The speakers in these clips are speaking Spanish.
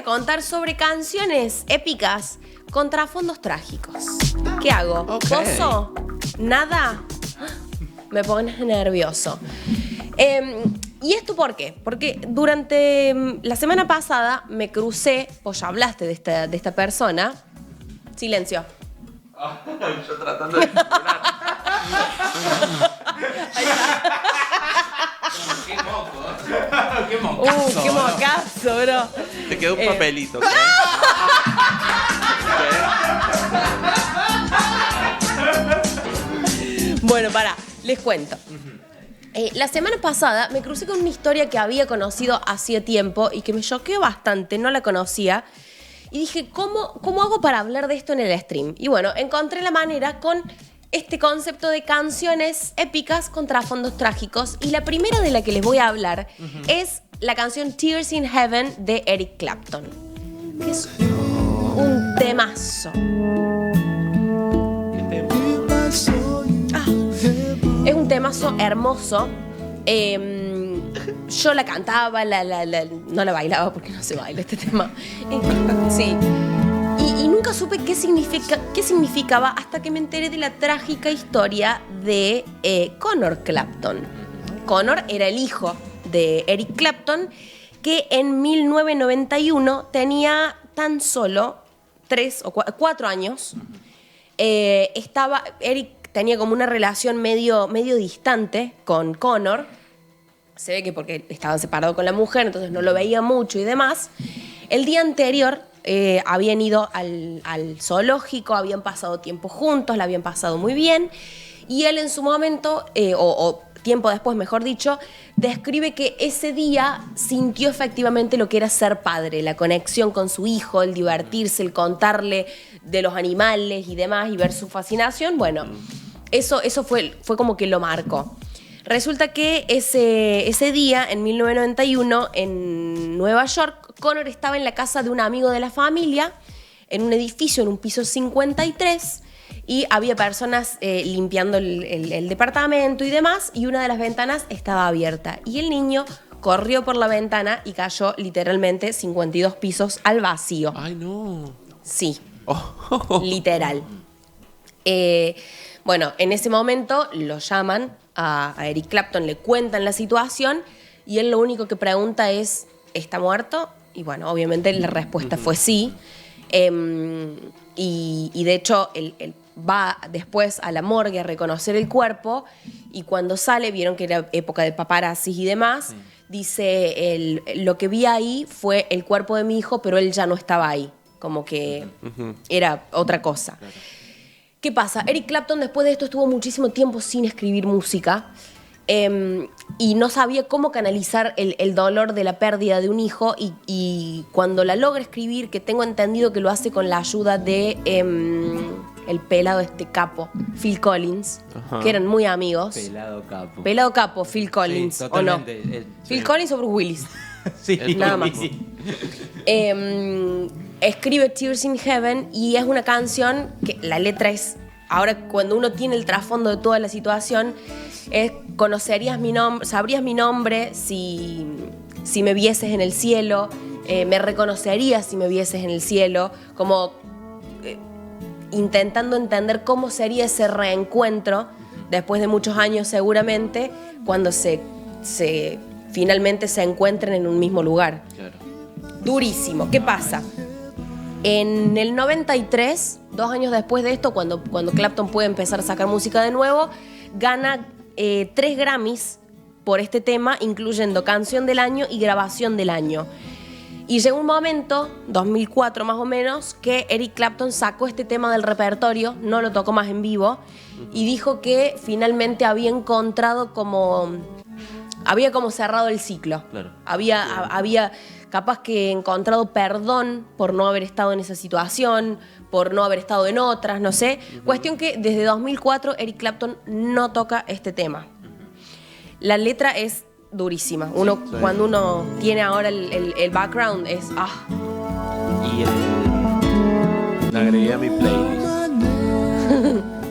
a contar sobre canciones épicas con trasfondos trágicos. ¿Qué hago? Ok. ¿Pozo? ¿Nada? Me pones nervioso. ¿Y esto por qué? Porque durante la semana pasada me crucé, vos ya hablaste de esta persona. Silencio. Yo tratando de disimular. Ahí está. Qué moco. Qué mocazo. Qué mocazo, bro. Te quedó un papelito. ¿Ok? Bueno, pará, les cuento. La semana pasada me crucé con una historia que había conocido hacía tiempo y que me choqueó bastante, no la conocía. Y dije, ¿cómo hago para hablar de esto en el stream? Y bueno, encontré la manera con este concepto de canciones épicas con trasfondos trágicos. Y la primera de la que les voy a hablar es la canción Tears in Heaven de Eric Clapton. Que es un temazo. Es un temazo hermoso. Yo la cantaba, no la bailaba porque no se baila este tema. Sí. Y nunca supe qué significaba hasta que me enteré de la trágica historia de Conor Clapton. Conor era el hijo de Eric Clapton, que en 1991 tenía tan solo 3 o 4 años. Eric tenía como una relación medio distante con Conor. Se ve que porque estaban separados con la mujer, entonces no lo veía mucho y demás. El día anterior habían ido al zoológico, habían pasado tiempo juntos, la habían pasado muy bien. Y él en su momento, o tiempo después, mejor dicho, describe que ese día sintió efectivamente lo que era ser padre, la conexión con su hijo, el divertirse, el contarle de los animales y demás y ver su fascinación. Bueno, eso fue como que lo marcó. Resulta que ese día, en 1991, en Nueva York, Conor estaba en la casa de un amigo de la familia, en un edificio, en un piso 53, y había personas limpiando el departamento y demás, y una de las ventanas estaba abierta. Y el niño corrió por la ventana y cayó literalmente 52 pisos al vacío. Ay, no. Sí, literal. Bueno, en ese momento lo llaman a Eric Clapton, le cuentan la situación y él lo único que pregunta es, ¿está muerto? Y bueno, obviamente la respuesta fue sí. Y de hecho, él va después a la morgue a reconocer el cuerpo y cuando sale, vieron que era época de paparazzis y demás, dice, lo que vi ahí fue el cuerpo de mi hijo, pero él ya no estaba ahí, como que era otra cosa. Claro. ¿Qué pasa? Eric Clapton después de esto estuvo muchísimo tiempo sin escribir música y no sabía cómo canalizar el dolor de la pérdida de un hijo y cuando la logra escribir, que tengo entendido que lo hace con la ayuda de el pelado capo, Phil Collins, que eran muy amigos. Pelado capo, Phil Collins, sí, ¿o no? Phil Collins o Bruce Willis. Sí, nada más. Escribe Tears in Heaven y es una canción que la letra es, ahora cuando uno tiene el trasfondo de toda la situación, es sabrías mi nombre si me vieses en el cielo, me reconocerías si me vieses en el cielo, como intentando entender cómo sería ese reencuentro después de muchos años seguramente, cuando finalmente se encuentren en un mismo lugar. Claro. Durísimo. ¿Qué pasa? En el 93, 2 años después de esto, cuando Clapton puede empezar a sacar música de nuevo, gana 3 Grammys por este tema, incluyendo Canción del Año y Grabación del Año. Y llegó un momento, 2004 más o menos, que Eric Clapton sacó este tema del repertorio, no lo tocó más en vivo, y dijo que finalmente había como cerrado el ciclo. Claro. Había capaz que encontrado perdón por no haber estado en esa situación, por no haber estado en otras, no sé. Cuestión que desde 2004 Eric Clapton no toca este tema. La letra es durísima. Cuando uno tiene ahora el background es... Y la agregué a mi playlist.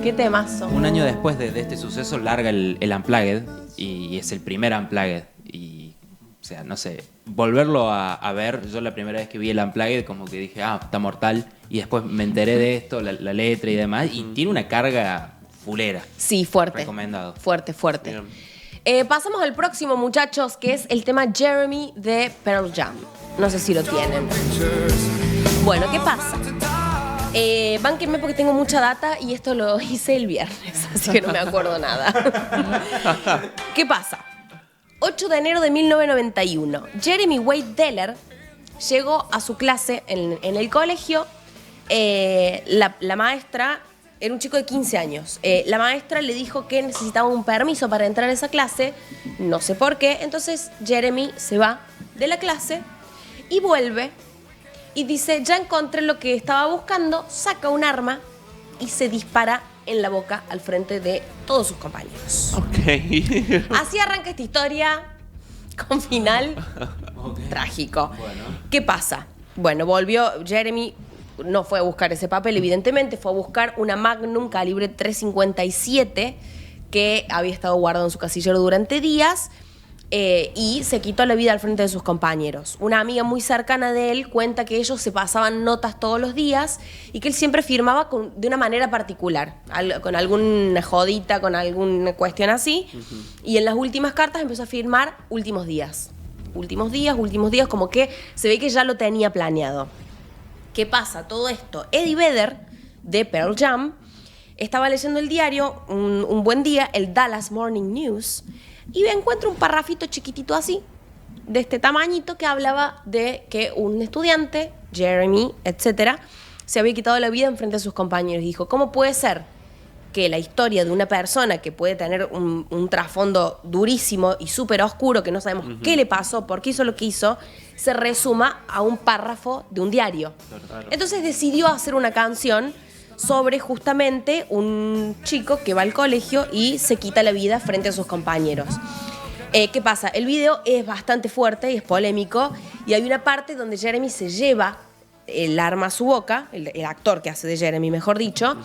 ¿Qué temazo? Un año después de este suceso larga el Unplugged y es el primer Unplugged. Y, o sea, no sé, volverlo a ver, yo la primera vez que vi el Unplugged como que dije, está mortal. Y después me enteré de esto, la letra y demás. Y tiene una carga fulera. Sí, fuerte. Recomendado. Fuerte. Pasamos al próximo, muchachos, que es el tema Jeremy de Pearl Jam. No sé si lo tienen. Bueno, ¿qué pasa? Bánquenme porque tengo mucha data y esto lo hice el viernes, así que no me acuerdo nada. ¿Qué pasa? 8 de enero de 1991, Jeremy Wade Deller llegó a su clase en el colegio. La maestra era un chico de 15 años. La maestra le dijo que necesitaba un permiso para entrar a esa clase, no sé por qué. Entonces Jeremy se va de la clase y vuelve y dice, ya encontré lo que estaba buscando, saca un arma y se dispara en la boca al frente de todos sus compañeros. Ok. Así arranca esta historia con final trágico. Bueno. ¿Qué pasa? Bueno, volvió Jeremy, no fue a buscar ese papel, evidentemente, fue a buscar una Magnum calibre .357 que había estado guardado en su casillero durante días. Y se quitó la vida al frente de sus compañeros. Una amiga muy cercana de él cuenta que ellos se pasaban notas todos los días y que él siempre firmaba de una manera particular, con alguna jodita, con alguna cuestión así. Y en las últimas cartas empezó a firmar últimos días. Últimos días, como que se ve que ya lo tenía planeado. ¿Qué pasa? Todo esto, Eddie Vedder, de Pearl Jam, estaba leyendo el diario un buen día, el Dallas Morning News, y encuentro un parrafito chiquitito así, de este tamañito, que hablaba de que un estudiante, Jeremy, etcétera, se había quitado la vida en frente a sus compañeros. Y dijo, ¿cómo puede ser que la historia de una persona que puede tener un trasfondo durísimo y súper oscuro, que no sabemos qué le pasó, por qué hizo lo que hizo, se resuma a un párrafo de un diario? Claro. Entonces decidió hacer una canción sobre justamente un chico que va al colegio y se quita la vida frente a sus compañeros. ¿Qué pasa? El video es bastante fuerte y es polémico, y hay una parte donde Jeremy se lleva el arma a su boca, el actor que hace de Jeremy, mejor dicho,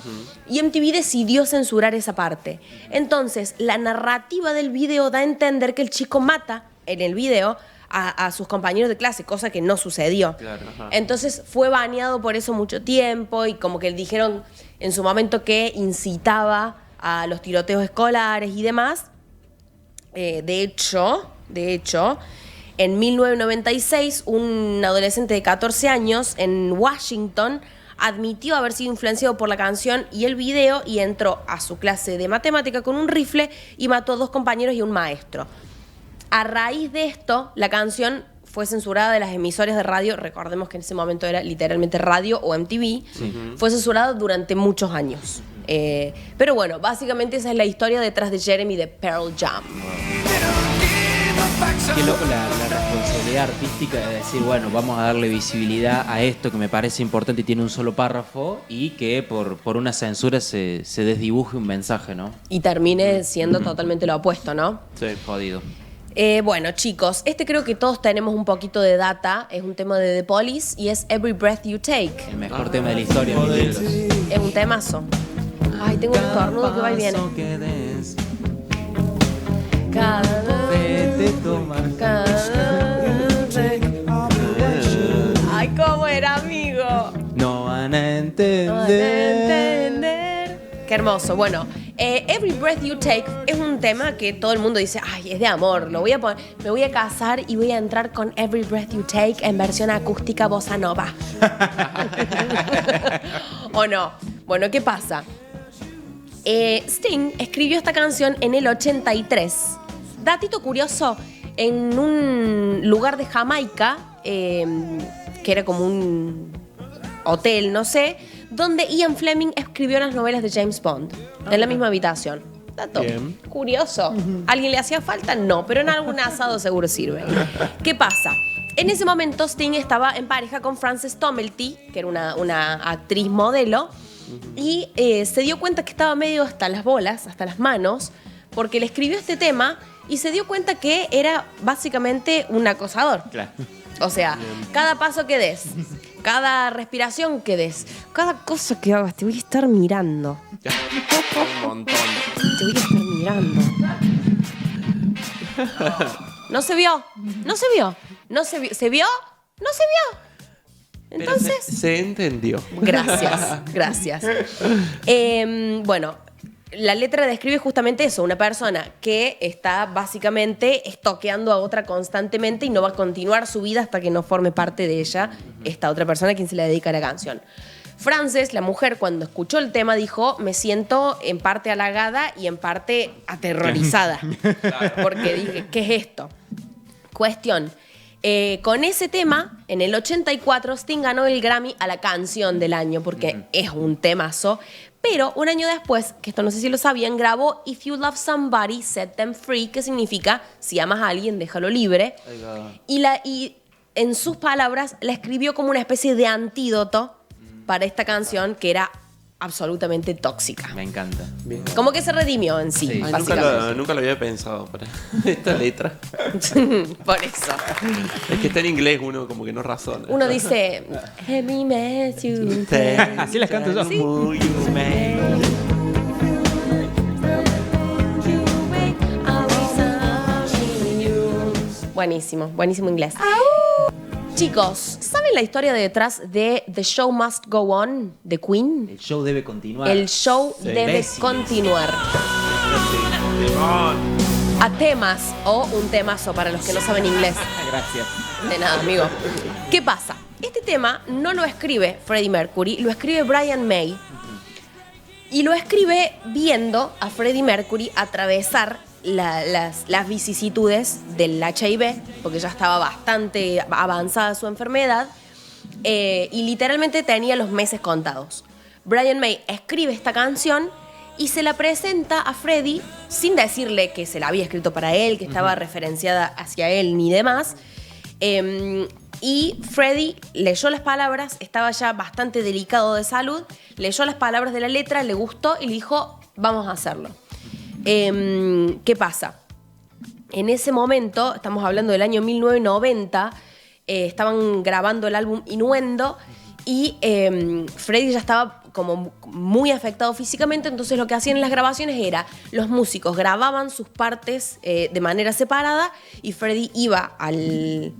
y MTV decidió censurar esa parte. Entonces, la narrativa del video da a entender que el chico mata en el video a sus compañeros de clase, cosa que no sucedió. Claro, ajá. Entonces fue baneado por eso mucho tiempo, y como que dijeron en su momento que incitaba a los tiroteos escolares y demás. De hecho, en 1996, un adolescente de 14 años en Washington admitió haber sido influenciado por la canción y el video, y entró a su clase de matemática con un rifle y mató a 2 compañeros y a un maestro. A raíz de esto, la canción fue censurada de las emisoras de radio. Recordemos que en ese momento era literalmente radio o MTV. Fue censurada durante muchos años. Pero bueno, básicamente esa es la historia detrás de Jeremy de Pearl Jam. Qué loco la responsabilidad artística de decir, bueno, vamos a darle visibilidad a esto que me parece importante y tiene un solo párrafo, y que por una censura se desdibuje un mensaje, ¿no? Y termine siendo totalmente lo opuesto, ¿no? Sí, jodido. Bueno, chicos, creo que todos tenemos un poquito de data. Es un tema de The Police y es Every Breath You Take. El mejor tema de la historia, mis libros. Es un temazo. Ay, tengo un estornudo que va y viene. Ay, ¿cómo era, amigo? No van a entender. Qué hermoso. Bueno, Every Breath You Take es un tema que todo el mundo dice, ay, es de amor, lo voy a poner, me voy a casar y voy a entrar con Every Breath You Take en versión acústica bossa nova. ¿O no? Bueno, ¿qué pasa? Sting escribió esta canción en el 83. Datito curioso, en un lugar de Jamaica, que era como un hotel, no sé, donde Ian Fleming escribió las novelas de James Bond, en la misma habitación. Dato Bien. curioso. ¿Alguien le hacía falta? No, pero en algún asado seguro sirve. ¿Qué pasa? En ese momento Sting estaba en pareja con Frances Tomelty, que era una actriz modelo, y se dio cuenta que estaba medio hasta las bolas, hasta las manos, porque le escribió este tema y se dio cuenta que era básicamente un acosador. Claro. O sea, cada paso que des, cada respiración que des, cada cosa que hagas, te voy a estar mirando. Un montón. Te voy a estar mirando. No se vio, no se vio. ¿No se vio? ¿Se vio? No se vio. Pero Entonces, se entendió. gracias. Bueno, la letra describe justamente eso, una persona que está básicamente estoqueando a otra constantemente y no va a continuar su vida hasta que no forme parte de ella esta otra persona a quien se le dedica la canción. Frances, la mujer, cuando escuchó el tema dijo, me siento en parte halagada y en parte aterrorizada. Porque dije, ¿qué es esto? Cuestión. Con ese tema, en el 84, Sting ganó el Grammy a la canción del año, porque es un temazo. Pero un año después, que esto no sé si lo sabían, grabó If You Love Somebody, Set Them Free, que significa, si amas a alguien, déjalo libre. Y en sus palabras, la escribió como una especie de antídoto para esta canción que era absolutamente tóxica. Me encanta. Bien. Como que se redimió en sí, Sí. Ay, básicamente. nunca lo había pensado para esta letra. Por eso. Es que está en inglés, uno como que no razona. Uno dice, "Let me met you". Así las canto yo. Sí. Muy humano. Buenísimo, buenísimo inglés. Chicos, ¿saben la historia detrás de The Show Must Go On de Queen? El show debe continuar. El show debe Imbéciles. continuar. A temas o un temazo para los que no saben inglés. Gracias. De nada, amigo. ¿Qué pasa? Este tema no lo escribe Freddie Mercury, lo escribe Brian May. Y lo escribe viendo a Freddie Mercury atravesar las vicisitudes del HIV, porque ya estaba bastante avanzada su enfermedad, y literalmente tenía los meses contados. Brian May escribe esta canción y se la presenta a Freddie sin decirle que se la había escrito para él, que estaba referenciada hacia él ni demás. Y Freddie leyó las palabras, estaba ya bastante delicado de salud, leyó las palabras de la letra, le gustó y le dijo, vamos a hacerlo. ¿Qué pasa? En ese momento, estamos hablando del año 1990, estaban grabando el álbum Innuendo y Freddie ya estaba como muy afectado físicamente, entonces lo que hacían en las grabaciones era, los músicos grababan sus partes de manera separada y Freddie iba al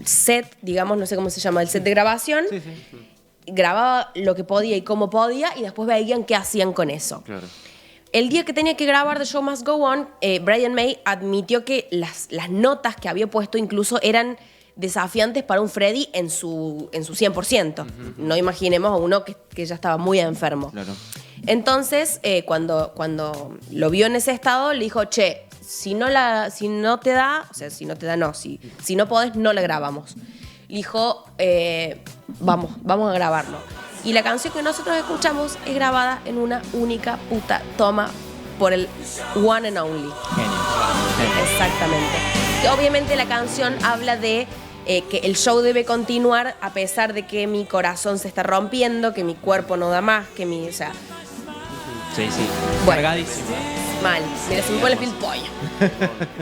set, digamos, no sé cómo se llama, el set de grabación, grababa lo que podía y cómo podía y después veían qué hacían con eso. Claro. El día que tenía que grabar The Show Must Go On, Brian May admitió que las notas que había puesto incluso eran desafiantes para un Freddie en su 100%. No imaginemos a uno que ya estaba muy enfermo. Claro. Entonces, cuando lo vio en ese estado, le dijo, che, si no te da, o sea, si no podés, no la grabamos. Le dijo, vamos a grabarlo. Y la canción que nosotros escuchamos es grabada en una única puta toma por el one and only. Genio. Exactamente. Y obviamente la canción habla de que el show debe continuar a pesar de que mi corazón se está rompiendo, que mi cuerpo no da más, que mi... O sea, Sí, sí. Bueno. Cargadísimo. mal. Mira, se me pone la piel pollo.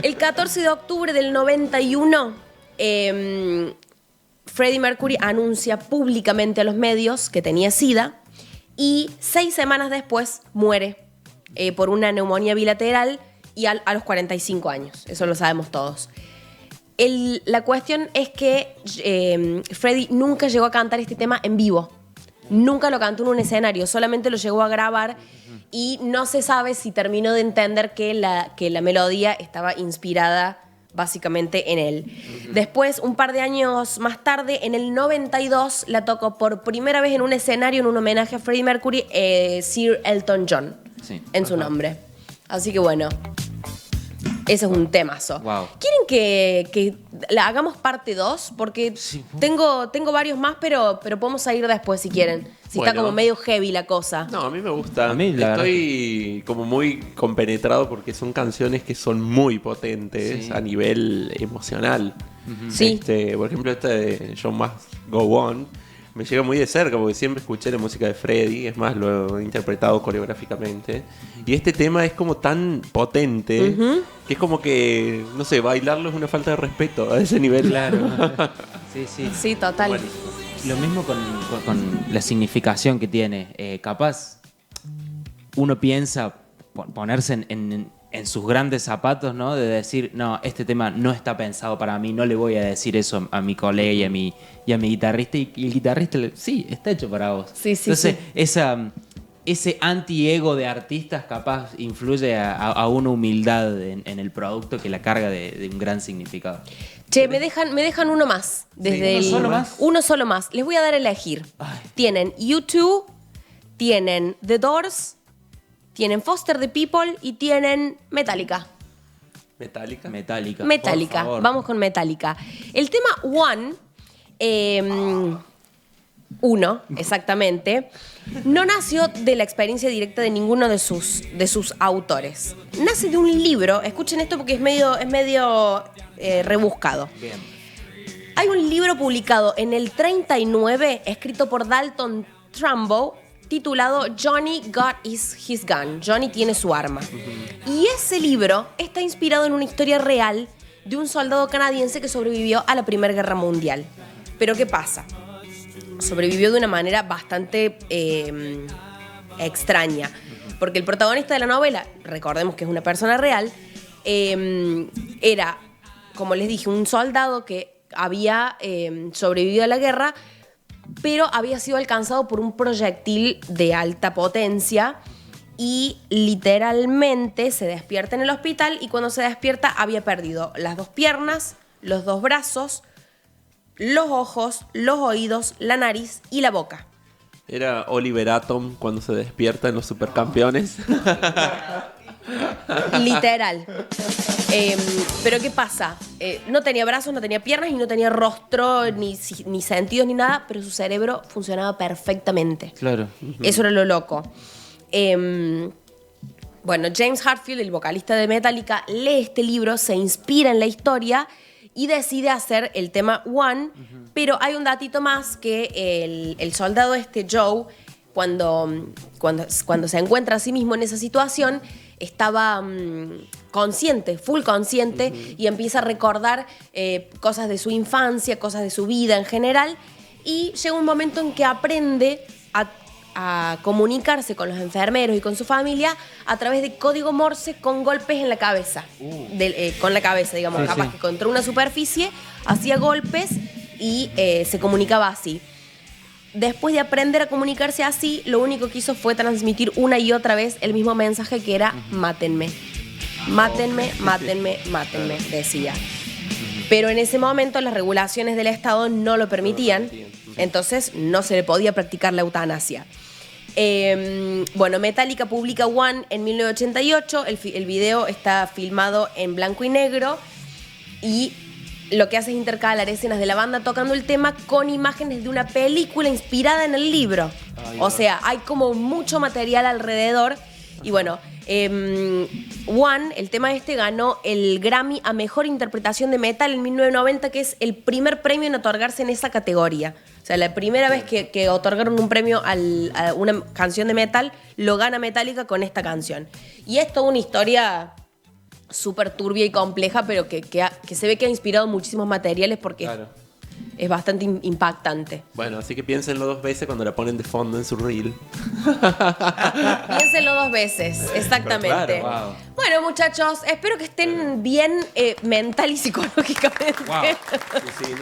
El 14 de octubre del 91, Freddie Mercury anuncia públicamente a los medios que tenía SIDA y 6 semanas después muere por una neumonía bilateral y a los 45 años. Eso lo sabemos todos. La cuestión es que Freddie nunca llegó a cantar este tema en vivo. Nunca lo cantó en un escenario, solamente lo llegó a grabar y no se sabe si terminó de entender que la melodía estaba inspirada básicamente en él. Después, un par de años más tarde, en el 92, la tocó por primera vez en un escenario en un homenaje a Freddie Mercury, Sir Elton John, Sí. en su nombre. Así que bueno, ese es un temazo. Wow. ¿Quieren que la hagamos parte 2? Porque Sí. tengo varios más, pero podemos ir después si quieren. Si está Bueno. como medio heavy la cosa. No, a mí me gusta. A mí, la Estoy como muy compenetrado porque son canciones que son muy potentes Sí. a nivel emocional. Sí. Por ejemplo, esta de Show Must Go On me llega muy de cerca porque siempre escuché la música de Freddie, es más, lo he interpretado coreográficamente. Y este tema es como tan potente que es como que, no sé, bailarlo es una falta de respeto a ese nivel. Claro. Sí, sí. Sí, total. Buenísimo. Lo mismo con la significación que tiene. Capaz uno piensa ponerse en sus grandes zapatos, ¿no? De decir, no, este tema no está pensado para mí, no le voy a decir eso a mi colega y a mi guitarrista. Y el guitarrista, sí, está hecho para vos. Sí, sí, Entonces, sí. ese anti-ego de artistas capaz influye a una humildad en el producto que la carga de un gran significado. Che, me dejan uno más. Desde ¿Uno solo más? Uno solo más. Les voy a dar a elegir. Ay. Tienen U2, tienen The Doors, tienen Foster the People y tienen Metallica. ¿Metallica? Metallica. Por favor. Vamos con Metallica. El tema One, uno, exactamente, no nació de la experiencia directa de ninguno de sus autores. Nace de un libro, escuchen esto porque es medio rebuscado. Bien. Hay un libro publicado en el 39, escrito por Dalton Trumbo, titulado Johnny Got His Gun. Johnny tiene su arma. Y ese libro está inspirado en una historia real de un soldado canadiense que sobrevivió a la Primera Guerra Mundial. Pero ¿qué pasa? Sobrevivió de una manera bastante extraña. Porque el protagonista de la novela, recordemos que es una persona real, era, como les dije, un soldado que había sobrevivido a la guerra, pero había sido alcanzado por un proyectil de alta potencia y literalmente se despierta en el hospital y cuando se despierta había perdido las 2 piernas, los 2 brazos, los ojos, los oídos, la nariz y la boca. Era Oliver Atom cuando se despierta en Los Supercampeones. Literal. Pero ¿qué pasa? No tenía brazos, no tenía piernas y no tenía rostro, ni sentidos, ni nada, pero su cerebro funcionaba perfectamente. Claro. Eso era lo loco. Bueno, James Hetfield, el vocalista de Metallica, lee este libro, se inspira en la historia y decide hacer el tema One, pero hay un datito más que el soldado Joe, cuando se encuentra a sí mismo en esa situación, estaba consciente, full consciente, y empieza a recordar cosas de su infancia, cosas de su vida en general, y llega un momento en que aprende a comunicarse con los enfermeros y con su familia a través de código Morse con golpes en la cabeza. Con la cabeza, digamos, Sí, capaz sí. que contra una superficie hacía golpes y se comunicaba así. Después de aprender a comunicarse así, lo único que hizo fue transmitir una y otra vez el mismo mensaje que era mátenme. Mátenme, mátenme, mátenme, decía. Pero en ese momento las regulaciones del Estado no lo permitían, entonces no se le podía practicar la eutanasia. Bueno, Metallica publica One en 1988, el video está filmado en blanco y negro y lo que hace es intercalar escenas de la banda tocando el tema con imágenes de una película inspirada en el libro. O sea, hay como mucho material alrededor. Y bueno, One, el tema ganó el Grammy a Mejor Interpretación de Metal en 1990, que es el primer premio en otorgarse en esa categoría. O sea, la primera vez que otorgaron un premio a una canción de metal, lo gana Metallica con esta canción. Y es toda una historia súper turbia y compleja, pero que se ve que ha inspirado muchísimos materiales porque Claro. es bastante impactante. Bueno, así que piénsenlo 2 veces cuando la ponen de fondo en su reel. Piénsenlo 2 veces, exactamente. Claro, wow. Bueno, muchachos, espero que estén bien mental y psicológicamente. Wow. Sí,